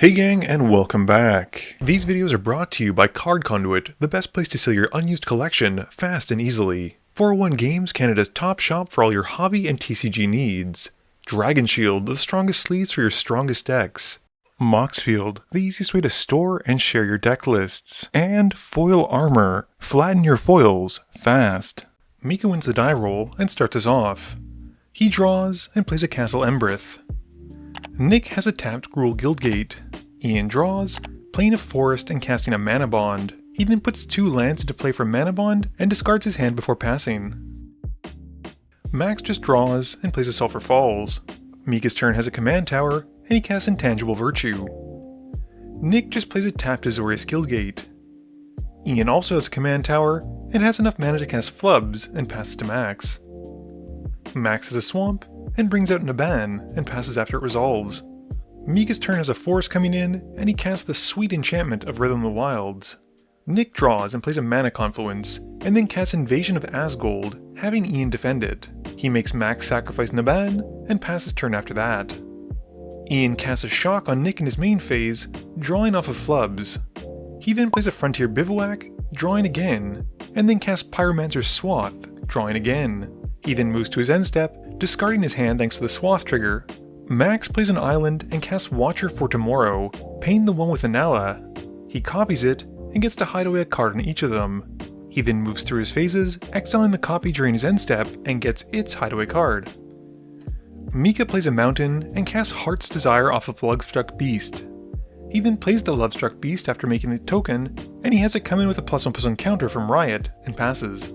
Hey gang, and welcome back. These videos are brought to you by Card Conduit, the best place to sell your unused collection fast and easily. 401 Games, Canada's top shop for all your hobby and TCG needs. Dragon Shield, the strongest sleeves for your strongest decks. Moxfield, the easiest way to store and share your deck lists. And Foil Armor, flatten your foils fast. Mika wins the die roll and starts us off. He draws and plays a Castle Embrith. Nick has a tapped Gruul Guildgate. Ian draws, playing a forest and casting a Mana Bond. He then puts 2 lands into play for Mana Bond and discards his hand before passing. Max just draws and plays a Sulphur Falls. Mika's turn has a Command Tower, and he casts Intangible Virtue. Nick just plays a tapped Azorius Guildgate. Ian also has a Command Tower, and has enough mana to cast Flubs and passes to Max. Max has a Swamp, and brings out Naban, and passes after it resolves. Mika's turn has a forest coming in, and he casts the sweet enchantment of Rhythm of the Wilds. Nick draws and plays a Mana Confluence, and then casts Invasion of Asgold, having Ian defend it. He makes Max sacrifice Naban, and passes turn after that. Ian casts a Shock on Nick in his main phase, drawing off of Flubs. He then plays a Frontier Bivouac, drawing again, and then casts Pyromancer's Swath, drawing again. He then moves to his end step, discarding his hand thanks to the Swath trigger. Max plays an island and casts Watcher for Tomorrow, paying the one with Inalla. He copies it and gets to hide away a card on each of them. He then moves through his phases, exiling the copy during his end step and gets its hideaway card. Mika plays a mountain and casts Heart's Desire off of Lovestruck Beast. He then plays the Lovestruck Beast after making the token, and he has it come in with a +1/+1 counter from Riot and passes.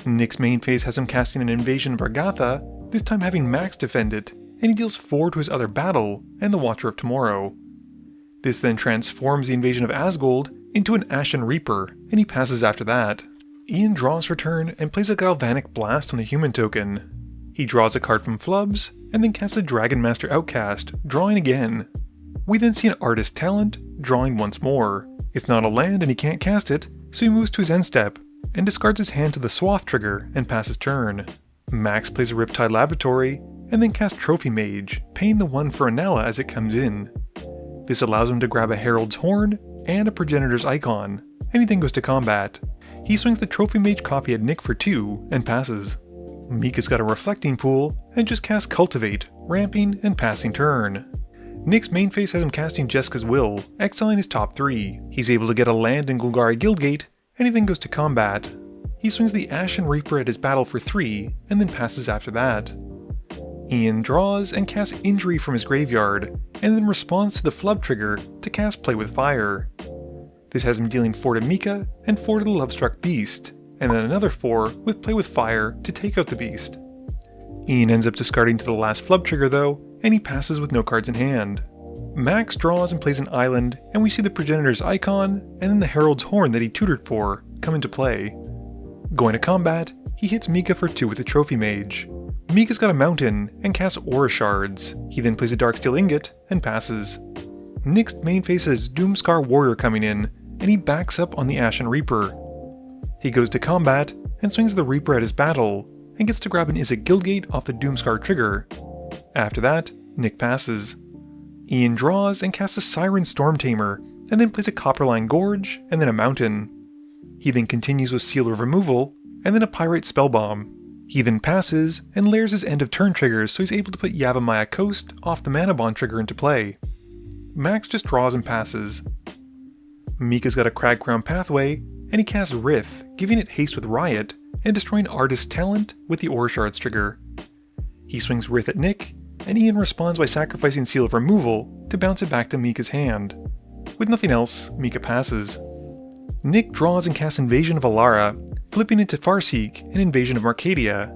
Nick's main phase has him casting an Invasion of Argatha, this time having Max defend it, and he deals 4 to his other battle and the Watcher of Tomorrow. This then transforms the Invasion of Asgold into an Ashen Reaper, and he passes after that. Ian draws for turn and plays a Galvanic Blast on the human token. He draws a card from Flubs, and then casts a Dragon Master Outcast, drawing again. We then see an Artist Talent, drawing once more. It's not a land and he can't cast it, so he moves to his end step, and discards his hand to the Swath trigger and passes turn. Max plays a Riptide Laboratory, and then casts Trophy Mage, paying the 1 for Inalla as it comes in. This allows him to grab a Herald's Horn and a Progenitor's Icon. Anything goes to combat. He swings the Trophy Mage copy at Nick for 2 and passes. Mika's got a Reflecting Pool and just casts Cultivate, ramping and passing turn. Nick's main phase has him casting Jeska's Will, exiling his top 3. He's able to get a land in Golgari Guildgate. Anything goes to combat. He swings the Ashen Reaper at his battle for 3, and then passes after that. Ian draws and casts Injury from his graveyard, and then responds to the Flub trigger to cast Play with Fire. This has him dealing 4 to Mika, and 4 to the Lovestruck Beast, and then another 4 with Play with Fire to take out the beast. Ian ends up discarding to the last Flub trigger though, and he passes with no cards in hand. Max draws and plays an island, and we see the Progenitor's Icon, and then the Herald's Horn that he tutored for, come into play. Going to combat, he hits Mika for 2 with a Trophy Mage. Mika's got a mountain, and casts Aura Shards. He then plays a Darksteel Ingot, and passes. Nick's main phase has Doomscar Warrior coming in, and he backs up on the Ashen Reaper. He goes to combat, and swings the Reaper at his battle, and gets to grab an Izzet Guildgate off the Doomscar trigger. After that, Nick passes. Ian draws and casts a Siren Storm Tamer, and then plays a Copperline Gorge, and then a Mountain. He then continues with Seal of Removal, and then a Pyrite Spellbomb. He then passes, and layers his end of turn triggers so he's able to put Yavimaya Coast off the Mana Bond trigger into play. Max just draws and passes. Mika's got a Cragcrown Pathway, and he casts Rith, giving it haste with Riot, and destroying Artist Talent with the Aura Shards trigger. He swings Rith at Nick, and Ian responds by sacrificing Seal of Removal to bounce it back to Mika's hand. With nothing else, Mika passes. Nick draws and casts Invasion of Alara, flipping into Farseek and Invasion of Arcadia.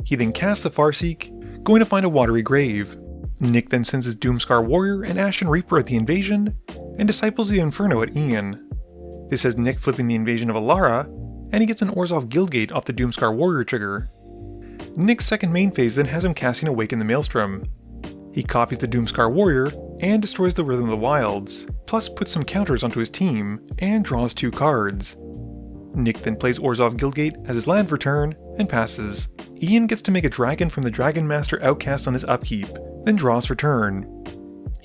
He then casts the Farseek, going to find a Watery Grave. Nick then sends his Doomscar Warrior and Ashen Reaper at the Invasion, and Disciples the Inferno at Ian. This has Nick flipping the Invasion of Alara, and he gets an Orzhov Guildgate off the Doomscar Warrior trigger. Nick's second main phase then has him casting Awaken the Maelstrom. He copies the Doomscar Warrior and destroys the Rhythm of the Wilds, plus puts some counters onto his team and draws 2 cards. Nick then plays Orzhov Guildgate as his land for turn and passes. Ian gets to make a dragon from the Dragon Master Outcast on his upkeep, then draws for turn.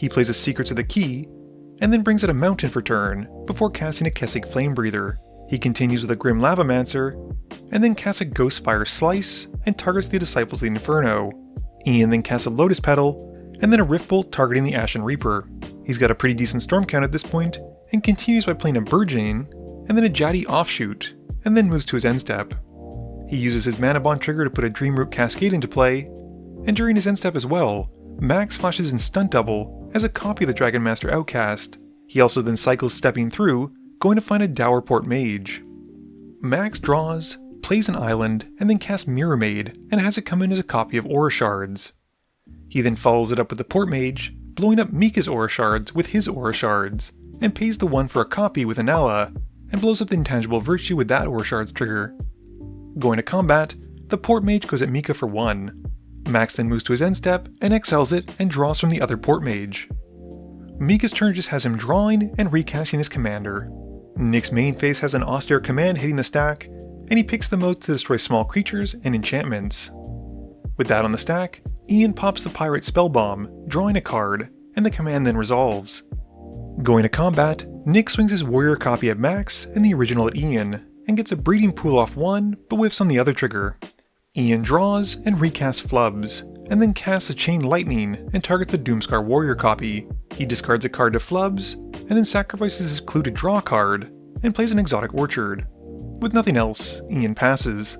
He plays a Secrets of the Key, and then brings out a Mountain for turn, before casting a Kessig Flame Breather. He continues with a Grim Lavamancer, and then casts a Ghostfire Slice, and targets the Disciples of the Inferno. Ian then casts a Lotus Petal, and then a Rift Bolt targeting the Ashen Reaper. He's got a pretty decent storm count at this point, and continues by playing a Burgeoning, and then a Jaddy Offshoot, and then moves to his end step. He uses his Mana Bond trigger to put a Dreamroot Cascade into play, and during his end step as well, Max flashes in Stunt Double as a copy of the Dragon Master Outcast. He also then cycles Stepping Through, going to find a Dowerport Mage. Max draws, plays an island, and then casts Mirror Maid, and has it come in as a copy of Aura Shards. He then follows it up with the Port Mage, blowing up Mika's Aura Shards with his Aura Shards, and pays the 1 for a copy with Inalla, and blows up the Intangible Virtue with that Aura Shards trigger. Going to combat, the Port Mage goes at Mika for 1. Max then moves to his end step, and exiles it, and draws from the other Port Mage. Mika's turn just has him drawing and recasting his commander. Nick's main phase has an Austere Command hitting the stack, and he picks the modes to destroy small creatures and enchantments. With that on the stack, Ian pops the Pirate Spellbomb, drawing a card, and the command then resolves. Going to combat, Nick swings his Warrior copy at Max and the original at Ian, and gets a Breeding Pool off one, but whiffs on the other trigger. Ian draws and recasts Flubs, and then casts a Chain Lightning and targets the Doomscar Warrior copy. He discards a card to Flubs, and then sacrifices his clue to draw a card, and plays an Exotic Orchard. With nothing else, Ian passes.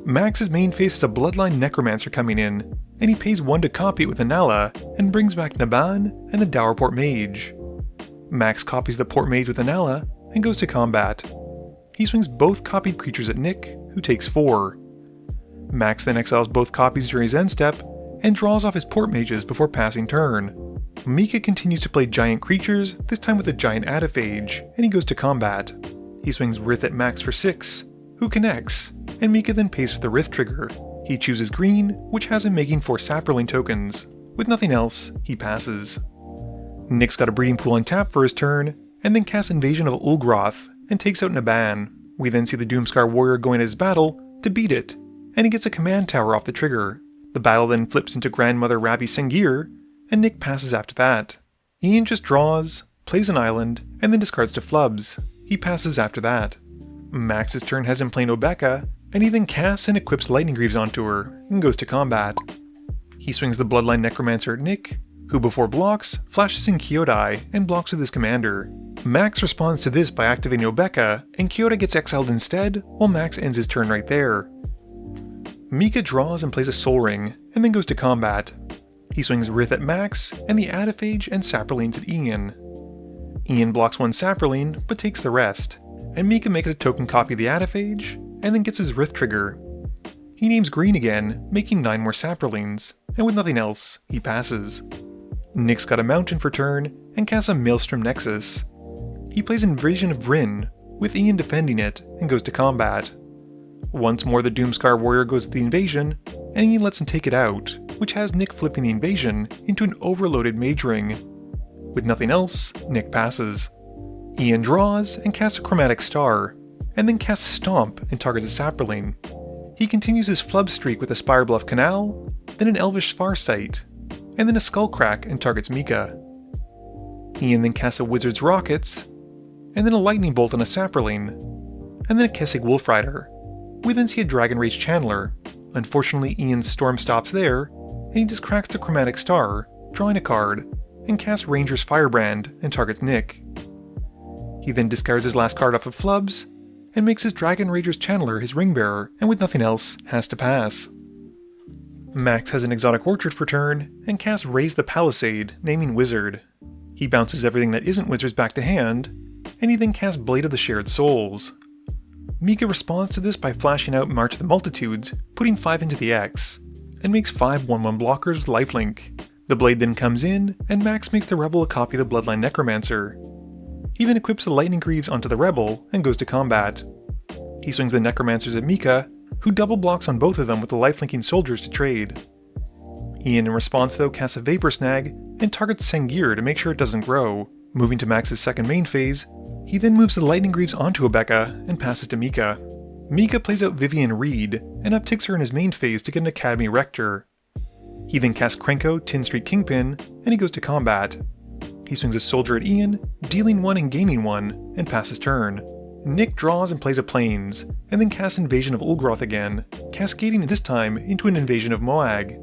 Max's main phase has a Bloodline Necromancer coming in, and he pays 1 to copy it with Inalla, and brings back Naban and the Dowerport Mage. Max copies the Port Mage with Inalla, and goes to combat. He swings both copied creatures at Nick, who takes 4. Max then exiles both copies during his end step, and draws off his Port Mages before passing turn. Mika continues to play giant creatures, this time with a giant Adaphage, and he goes to combat. He swings Rith at Max for 6, who connects, and Mika then pays for the Rith trigger. He chooses green, which has him making 4 Saproling tokens. With nothing else, he passes. Nick's got a Breeding Pool on tap for his turn, and then casts Invasion of Ulgroth, and takes out Naban. We then see the Doomscar Warrior going at his battle to beat it, and he gets a command tower off the trigger. The battle then flips into Grandmother Rabbi Sengir, and Nick passes after that. Ian just draws, plays an island, and then discards to Flubs. He passes after that. Max's turn has him playing Obeka, and he then casts and equips Lightning Greaves onto her, and goes to combat. He swings the Bloodline Necromancer at Nick, who before blocks, flashes in Kyodai, and blocks with his commander. Max responds to this by activating Obeka, and Kyodai gets exiled instead, while Max ends his turn right there. Mika draws and plays a Soul Ring, and then goes to combat. He swings Rith at Max, and the Adaphage and Saprolines at Ian. Ian blocks 1 Saproline, but takes the rest, and Mika makes a token copy of the Adaphage, and then gets his Rith trigger. He names green again, making 9 more Saprolines, and with nothing else, he passes. Nick's got a Mountain for turn, and casts a Maelstrom Nexus. He plays Invasion of Vryn, with Ian defending it, and goes to combat. Once more the Doomscar Warrior goes to the invasion, and Ian lets him take it out, which has Nick flipping the invasion into an overloaded Mage Ring. With nothing else, Nick passes. Ian draws and casts a Chromatic Star, and then casts Stomp and targets a Saproling. He continues his Flub streak with a Spirebluff Canal, then an Elvish Farsight, and then a Skullcrack and targets Mika. Ian then casts a Wizard's Rockets, and then a Lightning Bolt on a Saproling, and then a Kessig Wolfrider. We then see a Dragon Rage Channeler. Unfortunately, Ian's Storm stops there, and he just cracks the Chromatic Star, drawing a card, and casts Ranger's Firebrand and targets Nick. He then discards his last card off of Flubs, and makes his Dragon Rager's Channeler his Ringbearer, and with nothing else, has to pass. Max has an Exotic Orchard for turn, and casts Raise the Palisade, naming Wizard. He bounces everything that isn't Wizards back to hand, and he then casts Blade of the Shared Souls. Mika responds to this by flashing out March of the Multitudes, putting 5 into the X, and makes 5 1/1 blockers with lifelink. The blade then comes in, and Max makes the Rebel a copy of the Bloodline Necromancer. He then equips the Lightning Greaves onto the Rebel, and goes to combat. He swings the Necromancers at Mika, who double blocks on both of them with the lifelinking soldiers to trade. Ian in response though casts a Vapor Snag, and targets Sengir to make sure it doesn't grow. Moving to Max's second main phase, he then moves the Lightning Greaves onto Obeka, and passes to Mika. Mika plays out Vivian Reed, and upticks her in his main phase to get an Academy Rector. He then casts Krenko, Tin Street Kingpin, and he goes to combat. He swings a soldier at Ian, dealing 1 and gaining 1, and passes turn. Nick draws and plays a Plains, and then casts Invasion of Ulgroth again, cascading this time into an Invasion of Moag.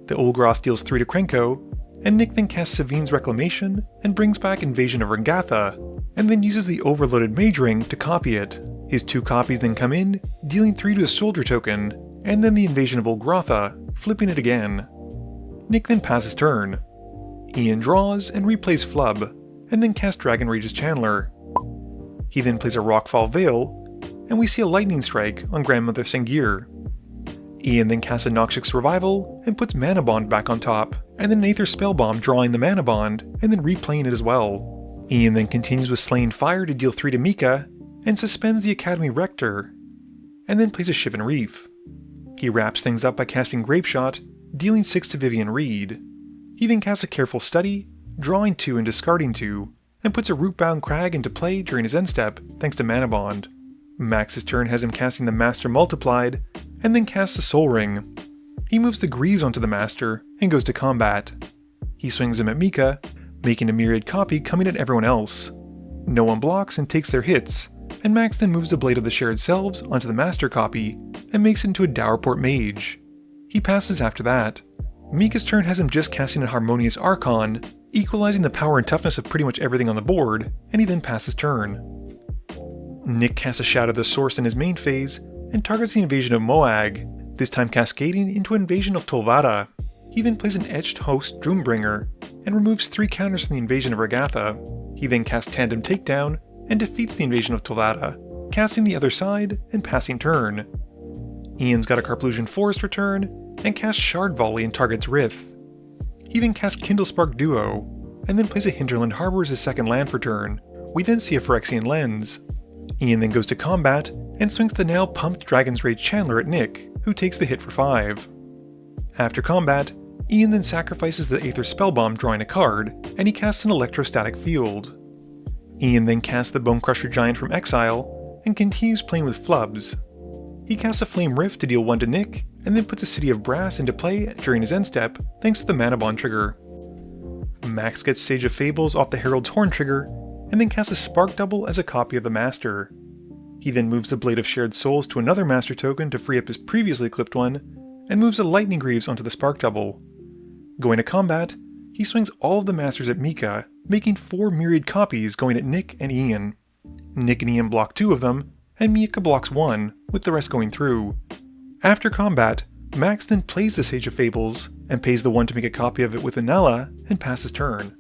The Ulgroth deals 3 to Krenko, and Nick then casts Savine's Reclamation and brings back Invasion of Rangatha, and then uses the overloaded Mage Ring to copy it. His 2 copies then come in, dealing 3 to a soldier token, and then the Invasion of Ulgrotha, flipping it again. Nick then passes turn. Ian draws and replays Flub, and then casts Dragon Rage's Channeler. He then plays a Rockfall Veil, and we see a Lightning Strike on Grandmother Sengir. Ian then casts a Noxious Revival and puts Mana Bond back on top, and then an Aether Spellbomb drawing the Mana Bond, and then replaying it as well. Ian then continues with Slaying Fire to deal 3 to Mika, and suspends the Academy Rector, and then plays a Shivan Reef. He wraps things up by casting Grapeshot, dealing 6 to Vivian Reed. He then casts a Careful Study, drawing 2 and discarding 2, and puts a Rootbound Crag into play during his end step thanks to Mana Bond. Max's turn has him casting the Master Multiplied, and then casts the Soul Ring. He moves the Greaves onto the Master, and goes to combat. He swings him at Mika, making a Myriad copy coming at everyone else. No one blocks and takes their hits, and Max then moves the Blade of the Shared Selves onto the Master copy, and makes it into a Dowerport Mage. He passes after that. Mika's turn has him just casting a Harmonious Archon, equalizing the power and toughness of pretty much everything on the board, and he then passes turn. Nick casts a Shadow of the Source in his main phase, and targets the Invasion of Moag, this time cascading into an Invasion of Tolvada. He then plays an Etched Host Droombringer, and removes 3 counters from the Invasion of Ragatha. He then casts Tandem Takedown, and defeats the Invasion of Tolvada, casting the other side and passing turn. Ian's got a Carplusian Forest return, and casts Shard Volley and targets Rith. He then casts Kindlespark Duo, and then plays a Hinterland Harbor as his second land for turn. We then see a Phyrexian Lens. Ian then goes to combat, and swings the now pumped Dragon's Rage Chandler at Nick, who takes the hit for 5. After combat, Ian then sacrifices the Aether Spellbomb drawing a card, and he casts an Electrostatic Field. Ian then casts the Bonecrusher Giant from exile, and continues playing with Flubs. He casts a Flame Rift to deal 1 to Nick, and then puts a City of Brass into play during his end step thanks to the Mana Bond trigger. Max gets Sage of Fables off the Herald's Horn trigger, and then casts a Spark Double as a copy of the Master. He then moves the Blade of Shared Souls to another Master token to free up his previously equipped one, and moves a Lightning Greaves onto the Spark Double. Going to combat, he swings all of the Masters at Mika, making 4 Myriad copies going at Nick and Ian. Nick and Ian block 2 of them, and Mika blocks 1, with the rest going through. After combat, Max then plays the Sage of Fables, and pays the 1 to make a copy of it with Inalla, and passes turn.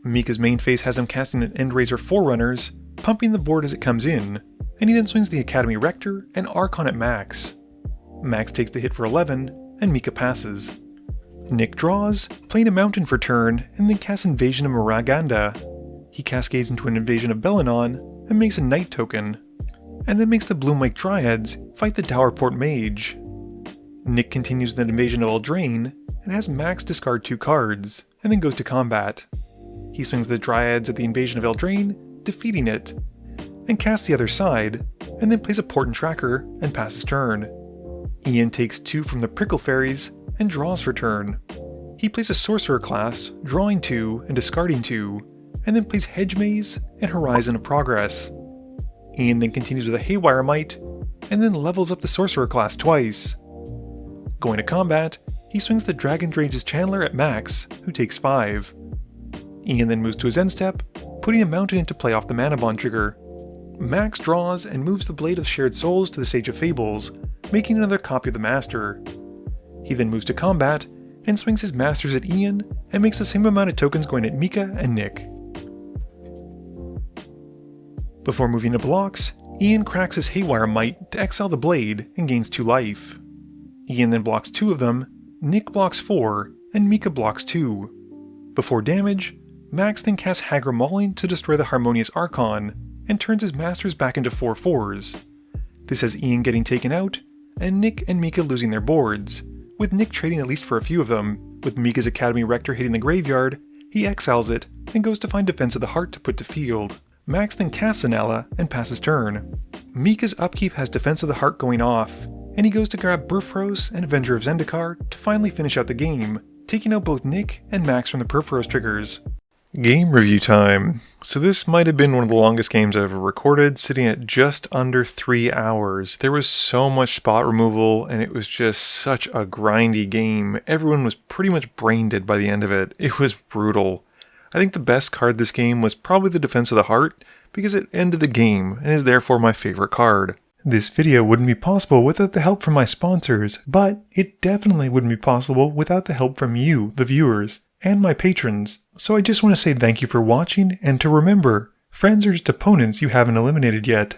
Mika's main phase has him casting an Endrazor Forerunners, pumping the board as it comes in, and he then swings the Academy Rector and Archon at Max. Max takes the hit for 11, and Mika passes. Nick draws, playing a Mountain for turn, and then casts Invasion of Maraganda. He cascades into an Invasion of Belenon, and makes a Knight token, and then makes the Bloomwake Dryads fight the Dowerport Mage. Nick continues the Invasion of Eldraine, and has Max discard 2 cards, and then goes to combat. He swings the Dryads at the Invasion of Eldraine, defeating it, and casts the other side, and then plays a Portent Tracker and passes turn. Ian takes 2 from the Prickle Fairies, and draws for turn. He plays a Sorcerer class, drawing 2 and discarding 2, and then plays Hedge Maze and Horizon of Progress. Ian then continues with a Haywire Might, and then levels up the Sorcerer class twice. Going to combat, he swings the Dragon's Rage's Chandler at Max, who takes 5. Ian then moves to his end step, putting a Mountain into play off the Mana Bond trigger. Max draws and moves the Blade of Shared Souls to the Sage of Fables, making another copy of the Master. He then moves to combat, and swings his Masters at Ian, and makes the same amount of tokens going at Mika and Nick. Before moving to blocks, Ian cracks his Haywire Might to exile the Blade and gains 2 life. Ian then blocks 2 of them, Nick blocks 4, and Mika blocks 2. Before damage, Max then casts Hagra Mauling to destroy the Harmonious Archon, and turns his Masters back into 4/4s. This has Ian getting taken out, and Nick and Mika losing their boards, with Nick trading at least for a few of them. With Mika's Academy Rector hitting the graveyard, he exiles it, and goes to find Defense of the Heart to put to field. Max then casts Inalla, and passes turn. Mika's upkeep has Defense of the Heart going off, and he goes to grab Bifrost and Avenger of Zendikar to finally finish out the game, taking out both Nick and Max from the Perforos triggers. Game review time. So this might have been one of the longest games I've ever recorded, sitting at just under 3 hours. There was so much spot removal, and it was just such a grindy game. Everyone was pretty much brain dead by the end of it. It was brutal. I think the best card this game was probably the Defense of the Heart, because it ended the game, and is therefore my favorite card. This video wouldn't be possible without the help from my sponsors, but it definitely wouldn't be possible without the help from you, the viewers, and my patrons. So I just want to say thank you for watching, and to remember, friends are just opponents you haven't eliminated yet.